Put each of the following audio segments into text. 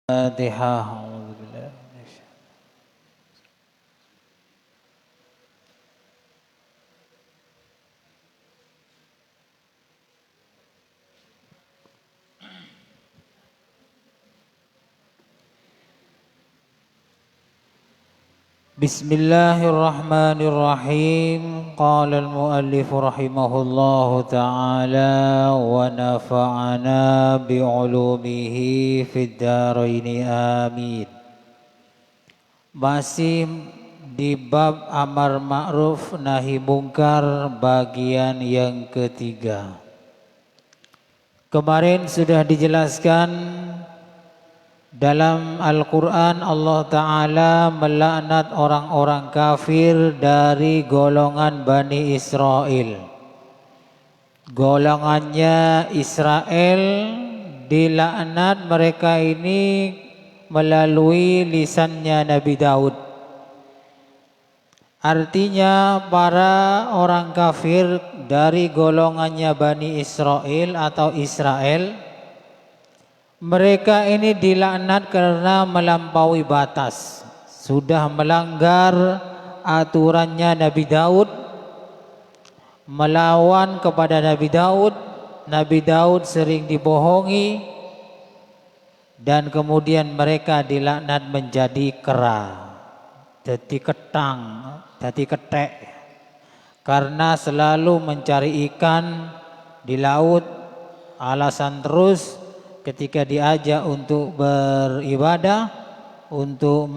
Al-Fatihah. A'udzubillahi minasyaitonir Bismillahirrahmanirrahim. Qala al-muallif rahimahullahu ta'ala wa nafa'ana bi'ulumihi fid dharaini amin. Masih di bab amar ma'ruf nahi mungkar bagian yang ketiga. Kemarin sudah dijelaskan dalam Al-Quran Allah Ta'ala melaknat orang-orang kafir dari golongan Bani Israel. Golongannya Israel dilaknat mereka ini melalui lisannya Nabi Daud. Artinya para orang kafir dari golongannya Bani Israel atau Israel, mereka ini dilaknat karena melampaui batas, sudah melanggar aturannya Nabi Daud, melawan kepada Nabi Daud. Nabi Daud sering dibohongi dan kemudian mereka dilaknat menjadi kera, jadi ketang, jadi ketek, karena selalu mencari ikan di laut. Alasan terus ketika diajak untuk beribadah, untuk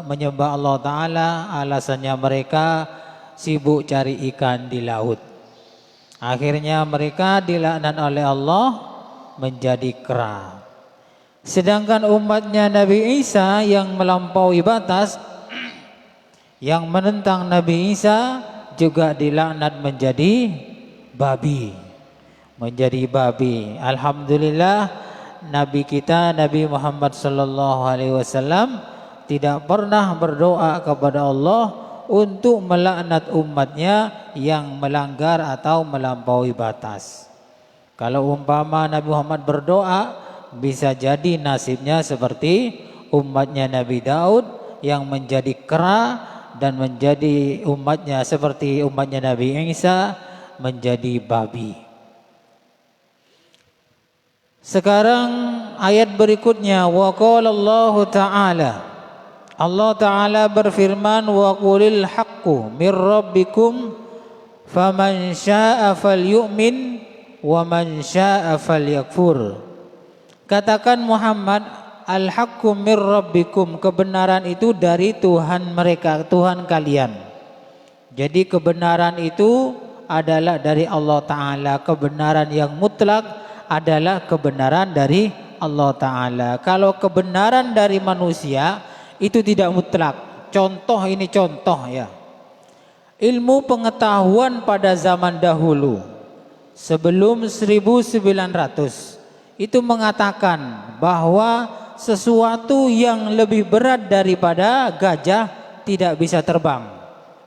menyembah Allah Ta'ala, alasannya mereka sibuk cari ikan di laut. Akhirnya mereka dilaknat oleh Allah menjadi kera. Sedangkan umatnya Nabi Isa yang melampaui batas, yang menentang Nabi Isa, juga dilaknat menjadi babi. Alhamdulillah, Nabi kita Nabi Muhammad sallallahu alaihi wasallam tidak pernah berdoa kepada Allah untuk melaknat umatnya yang melanggar atau melampaui batas. Kalau umpama Nabi Muhammad berdoa, bisa jadi nasibnya seperti umatnya Nabi Daud yang menjadi kera, dan menjadi umatnya seperti umatnya Nabi Isa menjadi babi. Sekarang ayat berikutnya, wa qala Allah Ta'ala, Allah Ta'ala berfirman, wa qulil haqqu mir rabbikum faman syaa'a falyu'min wa man syaa'a falyakfur. Katakan Muhammad, al haqqu mir rabbikum, kebenaran itu dari Tuhan mereka, Tuhan kalian. Jadi kebenaran itu adalah dari Allah Ta'ala, kebenaran yang mutlak adalah kebenaran dari Allah Ta'ala. Kalau kebenaran dari manusia itu tidak mutlak. Contoh ya. Ilmu pengetahuan pada zaman dahulu sebelum 1900 itu mengatakan bahwa sesuatu yang lebih berat daripada gajah tidak bisa terbang.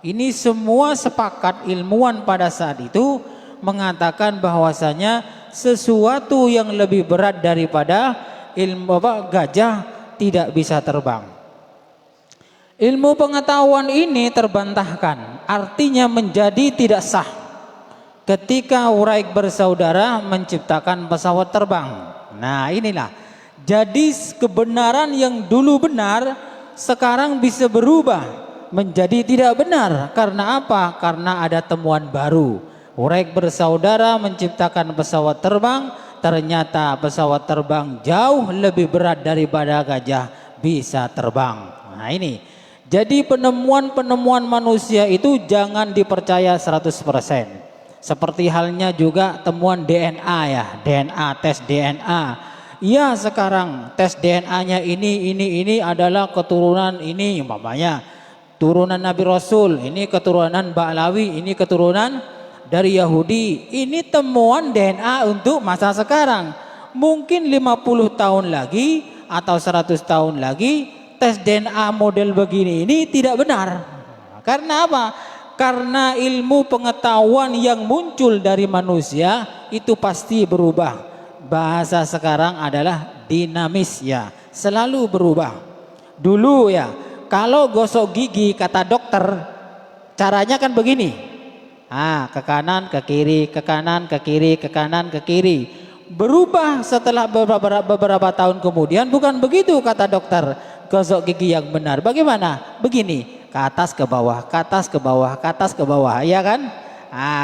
Ini semua sepakat ilmuwan pada saat itu mengatakan bahwasanya sesuatu yang lebih berat daripada gajah tidak bisa terbang. Ilmu pengetahuan ini terbantahkan, artinya menjadi tidak sah ketika Wright bersaudara menciptakan pesawat terbang. Nah inilah, jadi kebenaran yang dulu benar sekarang bisa berubah menjadi tidak benar. Karena apa? Karena ada temuan baru. Wright bersaudara menciptakan pesawat terbang, ternyata pesawat terbang jauh lebih berat daripada gajah bisa terbang. Nah ini, jadi penemuan-penemuan manusia itu jangan dipercaya 100%. Seperti halnya juga temuan DNA ya, tes DNA. Ya sekarang tes DNA-nya ini adalah keturunan ini, umpamanya turunan Nabi Rasul, ini keturunan Ba'lawi, ini keturunan dari Yahudi. Ini temuan DNA untuk masa sekarang. Mungkin 50 tahun lagi atau 100 tahun lagi tes DNA model begini ini tidak benar. Karena apa? Karena ilmu pengetahuan yang muncul dari manusia itu pasti berubah. Bahasa sekarang adalah dinamis ya. selalu berubah. Dulu ya, kalau gosok gigi kata dokter, caranya kan begini. Ke kanan, ke kiri, ke kanan, ke kiri, ke kanan, ke kiri. Berubah setelah beberapa tahun kemudian, bukan begitu kata dokter. Gosok gigi yang benar bagaimana? Begini, ke atas ke bawah, ke atas ke bawah, ke atas ke bawah, ya kan?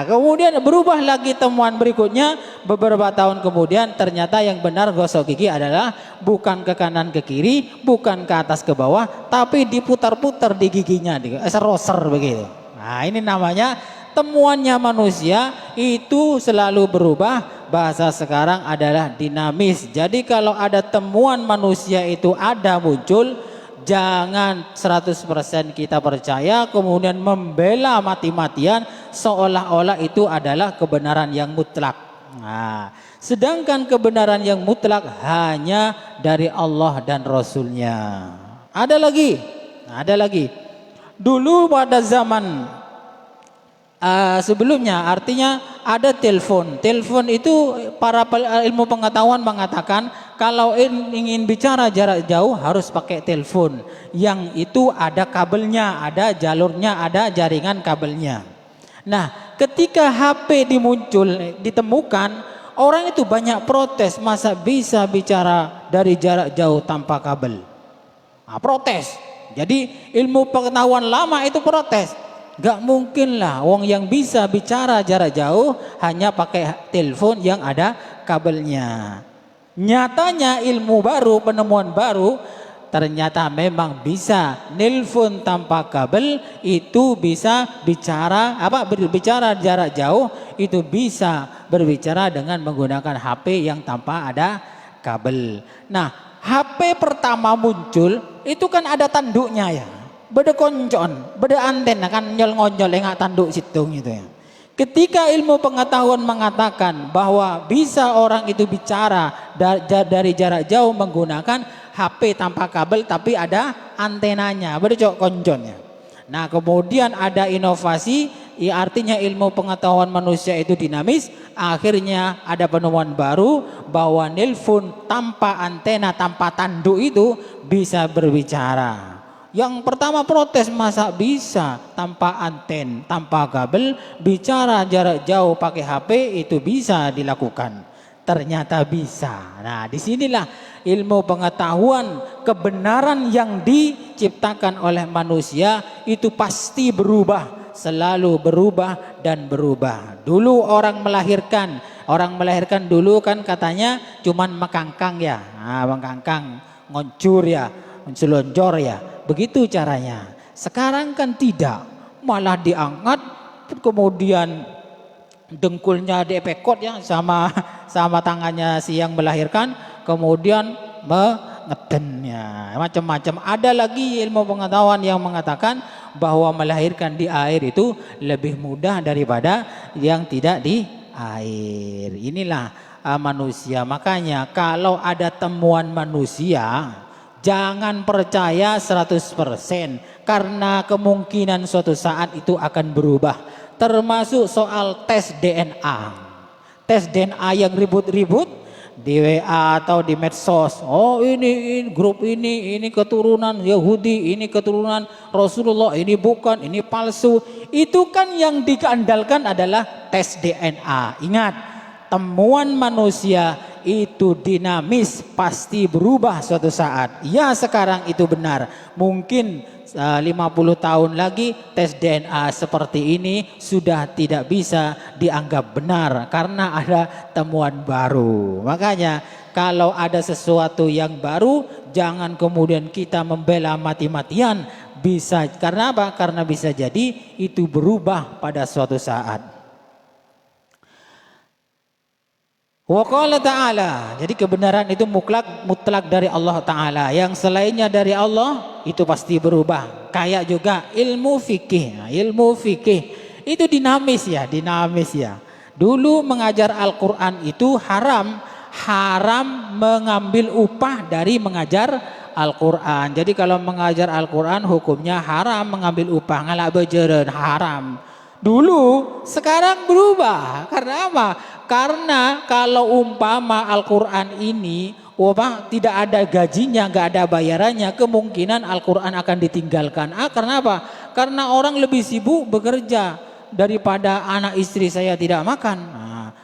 Kemudian berubah lagi temuan berikutnya, beberapa tahun kemudian ternyata yang benar gosok gigi adalah bukan ke kanan ke kiri, bukan ke atas ke bawah, tapi diputar-putar di giginya, seroser begitu. Ini namanya temuannya manusia itu selalu berubah. Bahasa sekarang adalah dinamis. Jadi kalau ada temuan manusia itu ada muncul, jangan 100% kita percaya kemudian membela mati-matian seolah-olah itu adalah kebenaran yang mutlak. Sedangkan kebenaran yang mutlak hanya dari Allah dan Rasulnya. Ada lagi. Dulu pada zaman sebelumnya, artinya ada telepon. Telepon itu para ilmu pengetahuan mengatakan kalau ingin bicara jarak jauh harus pakai telepon yang itu ada kabelnya, ada jalurnya, ada jaringan kabelnya. Nah, ketika HP ditemukan, orang itu banyak protes, masa bisa bicara dari jarak jauh tanpa kabel? Protes. Jadi ilmu pengetahuan lama itu protes. Gak mungkin lah wong yang bisa bicara jarak jauh hanya pakai telepon yang ada kabelnya. Nyatanya ilmu baru, penemuan baru, ternyata memang bisa nelpon tanpa kabel, itu bisa berbicara jarak jauh, itu bisa berbicara dengan menggunakan HP yang tanpa ada kabel. Nah, HP pertama muncul itu kan ada tanduknya ya. Beda koncon, beda antena kan nyol-ngonyol enggak tanduk situng itu ya. Ketika ilmu pengetahuan mengatakan bahwa bisa orang itu bicara dari jarak jauh menggunakan HP tanpa kabel tapi ada antenanya, beda cok konconnya. Nah, kemudian ada inovasi, ya artinya ilmu pengetahuan manusia itu dinamis, akhirnya ada penemuan baru bahwa nelpon tanpa antena, tanpa tanduk itu bisa berbicara. Yang pertama protes, masa bisa tanpa anten, tanpa kabel, bicara jarak jauh pakai HP itu bisa dilakukan. Ternyata bisa. Nah, disinilah ilmu pengetahuan kebenaran yang diciptakan oleh manusia itu pasti berubah, selalu berubah dan berubah. Dulu orang melahirkan dulu kan katanya cuman mekangkang ya, mekangkang, ngoncur ya, mencelonjor ya. Begitu caranya. Sekarang kan tidak, malah diangkat kemudian dengkulnya diepekot ya sama tangannya si yang melahirkan, kemudian mengedennya macam-macam. Ada lagi ilmu pengetahuan yang mengatakan bahwa melahirkan di air itu lebih mudah daripada yang tidak di air. Inilah manusia. Makanya kalau ada temuan manusia, jangan percaya 100% karena kemungkinan suatu saat itu akan berubah. Termasuk soal tes DNA. Tes DNA yang ribut-ribut di WA atau di medsos. Oh ini grup ini keturunan Yahudi, ini keturunan Rasulullah, ini bukan, ini palsu. Itu kan yang diandalkan adalah tes DNA. Ingat, temuan manusia itu dinamis, pasti berubah suatu saat. Ya sekarang itu benar, mungkin 50 tahun lagi tes DNA seperti ini sudah tidak bisa dianggap benar karena ada temuan baru. Makanya kalau ada sesuatu yang baru, jangan kemudian kita membela mati-matian. Bisa, karena apa? Karena bisa jadi itu berubah pada suatu saat. Wa qala ta'ala, jadi kebenaran itu mutlak dari Allah Ta'ala. Yang selainnya dari Allah itu pasti berubah. Kayak juga ilmu fikih. Nah, ilmu fikih itu dinamis ya. Dulu mengajar Al-Quran itu haram mengambil upah dari mengajar Al-Quran. Jadi kalau mengajar Al-Quran hukumnya haram mengambil upah, ngalak bejeren, haram. Dulu, sekarang berubah. Karena apa? Karena kalau umpama Al-Quran ini tidak ada gajinya, nggak ada bayarannya, kemungkinan Al-Quran akan ditinggalkan. Karena apa? Karena orang lebih sibuk bekerja daripada anak istri saya tidak makan.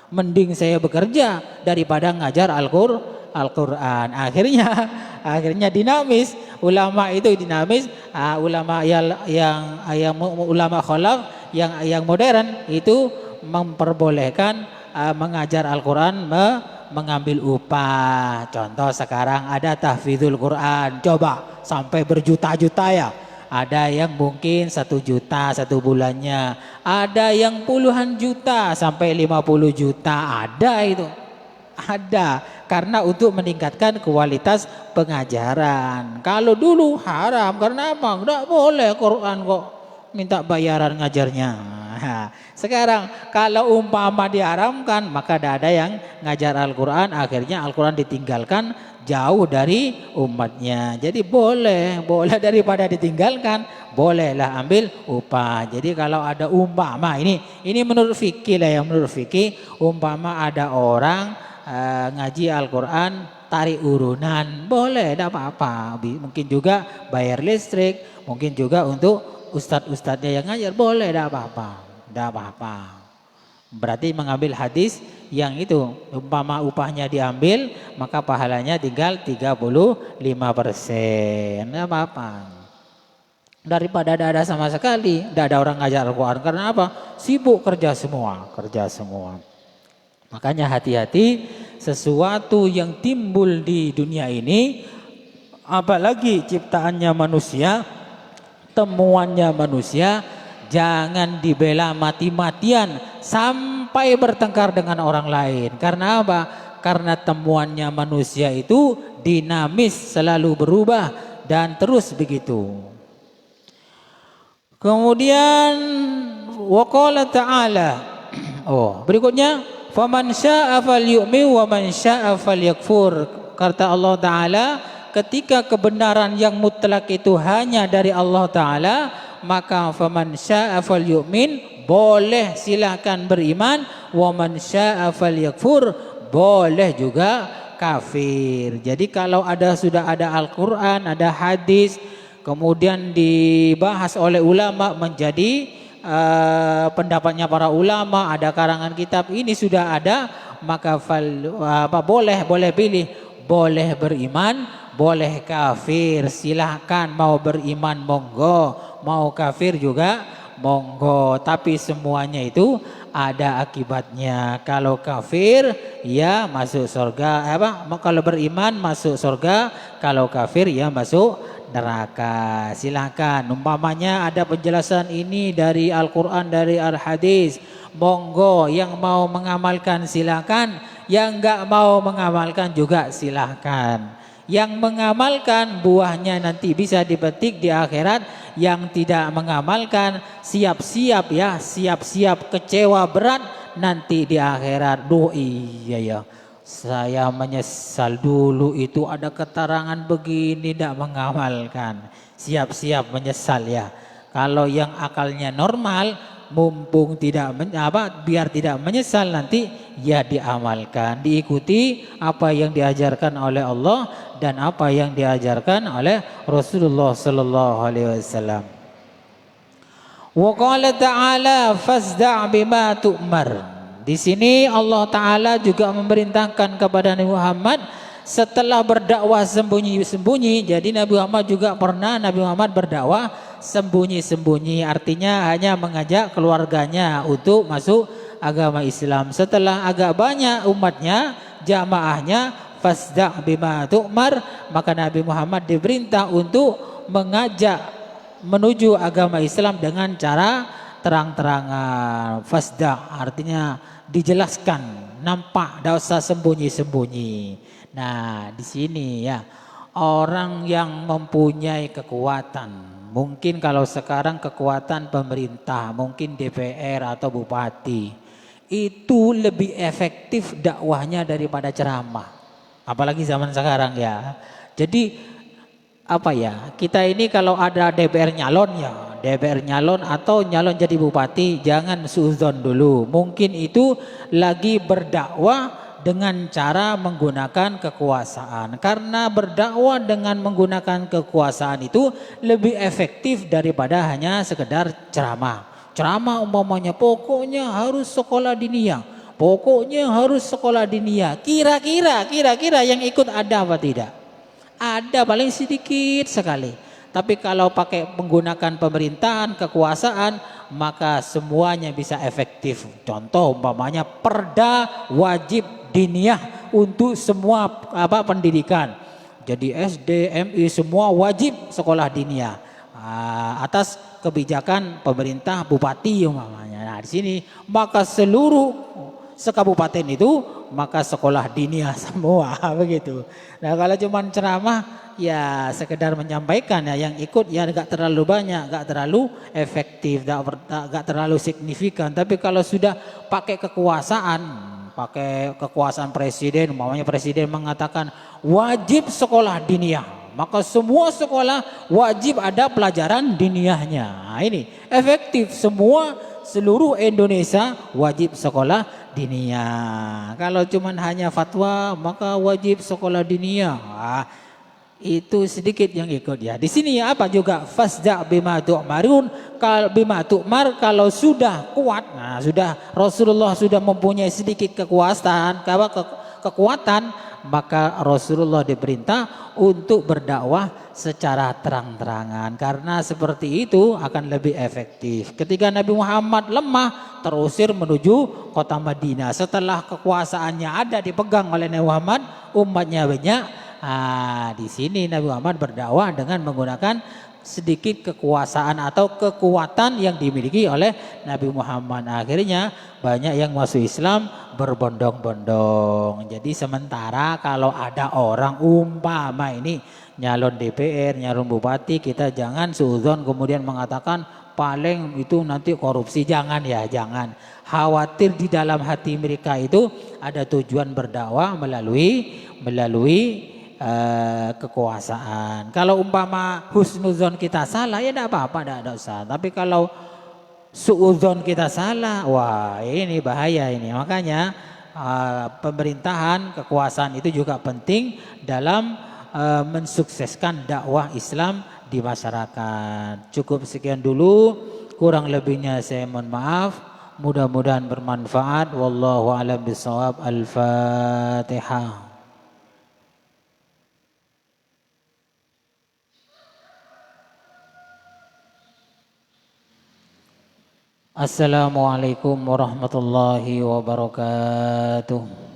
Mending saya bekerja daripada ngajar Al-Quran. Akhirnya dinamis. Ulama itu dinamis. Ulama yang ulama khalaf yang modern itu memperbolehkan mengajar Al-Quran mengambil upah. Contoh sekarang ada tahfidzul Quran, coba sampai berjuta-juta ya. Ada yang mungkin 1 juta 1 bulannya, ada yang puluhan juta sampai 50 juta, ada itu. Ada, karena untuk meningkatkan kualitas pengajaran. Kalau dulu haram, karena apa? Nggak boleh Quran kok minta bayaran ngajarnya. Sekarang kalau umpama diharamkan, maka tidak ada yang ngajar Al-Quran, akhirnya Al-Quran ditinggalkan jauh dari umatnya. Jadi boleh daripada ditinggalkan, bolehlah ambil upah. Jadi kalau ada umpama, ini menurut fikih lah ya, menurut fikih, umpama ada orang ngaji Al-Quran tarik urunan, boleh, tidak apa-apa. Mungkin juga bayar listrik, mungkin juga untuk ustadz-ustadznya yang ngajar, boleh, tidak apa-apa. Berarti mengambil hadis yang itu, umpama upahnya diambil, maka pahalanya tinggal 35%. Tidak apa-apa. Daripada tidak ada sama sekali, tidak ada orang ngajar Al-Quran. Karena apa? Sibuk kerja semua. Makanya hati-hati, sesuatu yang timbul di dunia ini, apalagi ciptaannya manusia, temuannya manusia, jangan dibela mati-matian sampai bertengkar dengan orang lain. Karena apa? Karena temuannya manusia itu dinamis, selalu berubah dan terus begitu. Kemudian waqala ta'ala, berikutnya, faman syaa'a falyu'min wa man syaa'a falyakfur. Kata Allah Ta'ala, ketika kebenaran yang mutlak itu hanya dari Allah Ta'ala, maka faman syaa'a falyu'min, boleh silakan beriman, wa man syaa'a falyakfur, boleh juga kafir. Jadi kalau sudah ada Al-Quran, ada hadis, kemudian dibahas oleh ulama menjadi pendapatnya para ulama, ada karangan kitab, ini sudah ada, maka boleh pilih, boleh beriman, boleh kafir, silahkan. Mau beriman monggo, mau kafir juga monggo, tapi semuanya itu ada akibatnya. Kalau kafir ya masuk surga, kalau beriman masuk surga, kalau kafir ya masuk neraka. Silakan. Umpamanya ada penjelasan ini dari Al-Quran, dari Al-Hadis, monggo. Yang mau mengamalkan silakan, yang enggak mau mengamalkan juga silakan. Yang mengamalkan buahnya nanti bisa dipetik di akhirat, yang tidak mengamalkan siap-siap ya, siap-siap kecewa berat nanti di akhirat. Iya ya, saya menyesal dulu itu ada keterangan begini, tidak mengamalkan. Siap-siap menyesal ya. Kalau yang akalnya normal, mumpung biar tidak menyesal nanti, ya diamalkan, diikuti apa yang diajarkan oleh Allah dan apa yang diajarkan oleh Rasulullah sallallahu alaihi wasallam. Wa qala ta'ala fasda' bima tu'mar. Di sini Allah Ta'ala juga memerintahkan kepada Nabi Muhammad setelah berdakwah sembunyi-sembunyi. Jadi Nabi Muhammad berdakwah sembunyi-sembunyi, artinya hanya mengajak keluarganya untuk masuk agama Islam. Setelah agak banyak umatnya, jamaahnya, fasda' bima tu'mar, maka Nabi Muhammad diperintah untuk mengajak menuju agama Islam dengan cara terang-terangan. Fasda' artinya dijelaskan, nampak, tidak usah sembunyi-sembunyi. Nah, di sini ya, orang yang mempunyai kekuatan, mungkin kalau sekarang kekuatan pemerintah, mungkin DPR atau bupati, itu lebih efektif dakwahnya daripada ceramah. Apalagi zaman sekarang ya. Jadi kita ini kalau ada DPR nyalon atau nyalon jadi bupati, jangan suudzon dulu. Mungkin itu lagi berdakwah dengan cara menggunakan kekuasaan. Karena berdakwah dengan menggunakan kekuasaan itu lebih efektif daripada hanya sekedar ceramah. Ceramah umpamanya pokoknya harus sekolah diniyah, pokoknya harus sekolah diniyah. Kira-kira yang ikut ada apa tidak? Ada, paling sedikit sekali. Tapi kalau pakai menggunakan pemerintahan, kekuasaan, maka semuanya bisa efektif. Contoh umpamanya perda wajib diniyah untuk semua pendidikan. Jadi SD, MI semua wajib sekolah diniyah. Atas kebijakan pemerintah bupati umpamanya. Nah, di sini maka seluruh sekabupaten itu maka sekolah diniyah semua begitu. Nah, kalau cuma ceramah ya sekedar menyampaikan, ya yang ikut ya enggak terlalu banyak, enggak terlalu efektif, enggak terlalu signifikan. Tapi kalau sudah pakai kekuasaan presiden, umpamanya presiden mengatakan wajib sekolah diniyah, maka semua sekolah wajib ada pelajaran diniyahnya. Nah, ini efektif, seluruh Indonesia wajib sekolah diniyah. Kalau cuman hanya fatwa maka wajib sekolah diniyah. Itu sedikit yang ikut ya. Di sini apa juga fasda bima tu'marun, bima tu'mar, kalau sudah kuat, nah sudah Rasulullah sudah mempunyai sedikit kekuatan, maka Rasulullah diperintah untuk berdakwah secara terang-terangan, karena seperti itu akan lebih efektif. Ketika Nabi Muhammad lemah, terusir menuju kota Madinah. Setelah kekuasaannya ada dipegang oleh Nabi Muhammad, umatnya banyak. Di sini Nabi Muhammad berdakwah dengan menggunakan sedikit kekuasaan atau kekuatan yang dimiliki oleh Nabi Muhammad. Akhirnya banyak yang masuk Islam berbondong-bondong. Jadi sementara kalau ada orang umpama ini nyalon DPR, nyalon bupati, kita jangan suudzon kemudian mengatakan paling itu nanti korupsi. Jangan ya, jangan. Khawatir di dalam hati mereka itu ada tujuan berdakwah melalui kekuasaan. Kalau umpama husnuzon kita salah ya tidak apa-apa, tidak usah. Tapi kalau suudzon kita salah, wah ini bahaya ini. Makanya pemerintahan, kekuasaan itu juga penting dalam mensukseskan dakwah Islam di masyarakat. Cukup sekian dulu, kurang lebihnya saya mohon maaf. Mudah-mudahan bermanfaat. Wallahu a'lam bishawab. Al-Fatihah. Assalamualaikum warahmatullahi wabarakatuh.